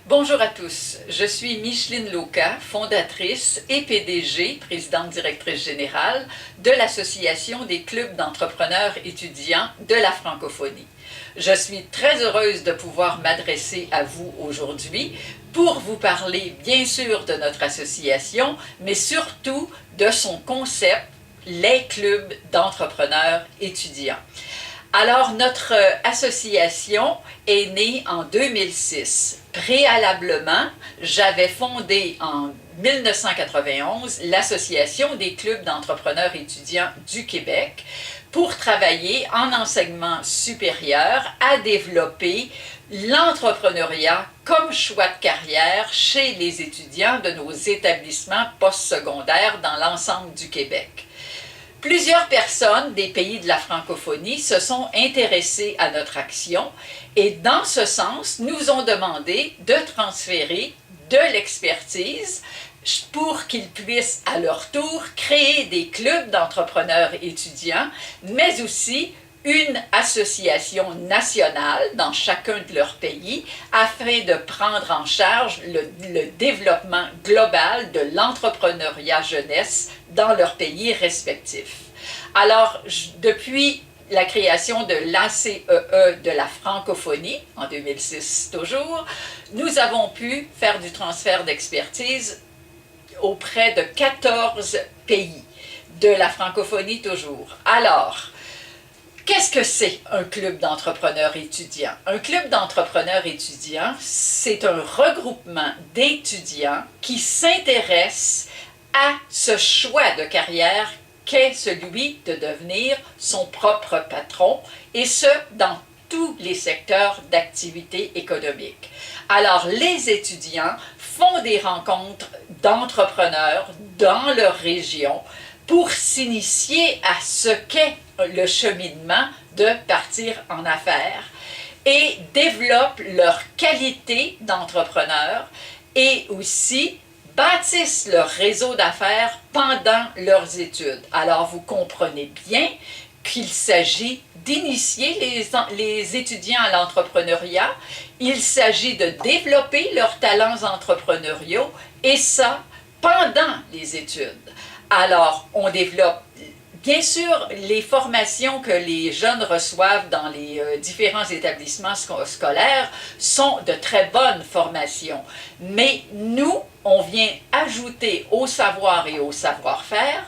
Bonjour à tous, je suis Micheline Lauca, fondatrice et PDG, présidente directrice générale de l'Association des clubs d'entrepreneurs étudiants de la francophonie. Je suis très heureuse de pouvoir m'adresser à vous aujourd'hui pour vous parler bien sûr de notre association, mais surtout de son concept, les clubs d'entrepreneurs étudiants. Alors, notre association est née en 2006. Préalablement, j'avais fondé en 1991 l'Association des clubs d'entrepreneurs étudiants du Québec pour travailler en enseignement supérieur à développer l'entrepreneuriat comme choix de carrière chez les étudiants de nos établissements postsecondaires dans l'ensemble du Québec. Plusieurs personnes des pays de la francophonie se sont intéressées à notre action et dans ce sens, nous ont demandé de transférer de l'expertise pour qu'ils puissent à leur tour créer des clubs d'entrepreneurs étudiants, mais aussi une association nationale dans chacun de leurs pays afin de prendre en charge le développement global de l'entrepreneuriat jeunesse dans leurs pays respectifs. Alors, depuis la création de l'ACEE de la francophonie, en 2006 toujours, nous avons pu faire du transfert d'expertise auprès de 14 pays de la francophonie toujours. Alors, qu'est-ce que c'est un club d'entrepreneurs étudiants? Un club d'entrepreneurs étudiants, c'est un regroupement d'étudiants qui s'intéressent à ce choix de carrière qu'est celui de devenir son propre patron, et ce, dans tous les secteurs d'activité économique. Alors, les étudiants font des rencontres d'entrepreneurs dans leur région pour s'initier à ce qu'est le cheminement de partir en affaires et développent leur qualité d'entrepreneur et aussi bâtissent leur réseau d'affaires pendant leurs études. Alors, vous comprenez bien qu'il s'agit d'initier les étudiants à l'entrepreneuriat, il s'agit de développer leurs talents entrepreneuriaux et ça pendant les études. Alors, on développe bien sûr les formations que les jeunes reçoivent dans les différents établissements scolaires sont de très bonnes formations, mais nous, on vient ajouter au savoir et au savoir-faire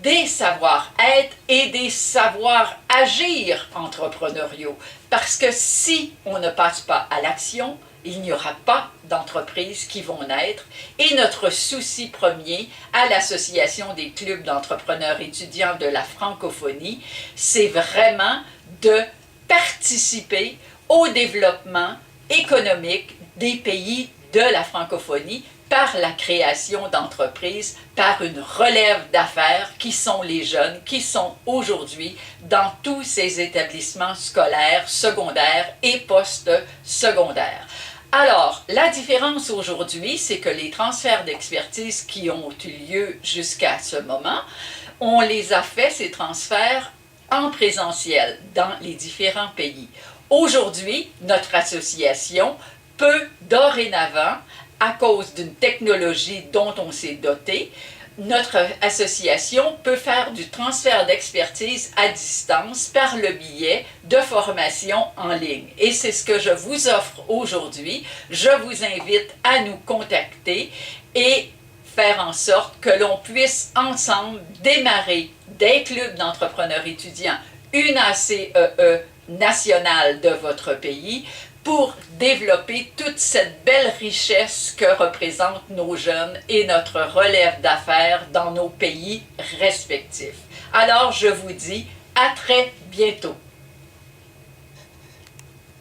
des savoir-être et des savoir-agir entrepreneuriaux. Parce que si on ne passe pas à l'action, il n'y aura pas d'entreprises qui vont naître. Et notre souci premier à l'Association des clubs d'entrepreneurs étudiants de la francophonie, c'est vraiment de participer au développement économique des pays de la francophonie par la création d'entreprises, par une relève d'affaires qui sont les jeunes, qui sont aujourd'hui dans tous ces établissements scolaires, secondaires et post-secondaires. Alors, la différence aujourd'hui, c'est que les transferts d'expertise qui ont eu lieu jusqu'à ce moment, on les a fait, ces transferts, en présentiel dans les différents pays. Aujourd'hui, notre association peut dorénavant, à cause d'une technologie dont on s'est doté, notre association peut faire du transfert d'expertise à distance par le biais de formations en ligne. Et c'est ce que je vous offre aujourd'hui. Je vous invite à nous contacter et faire en sorte que l'on puisse ensemble démarrer des clubs d'entrepreneurs étudiants, une ACEE nationale de votre pays, pour développer toute cette belle richesse que représentent nos jeunes et notre relève d'affaires dans nos pays respectifs. Alors, je vous dis à très bientôt.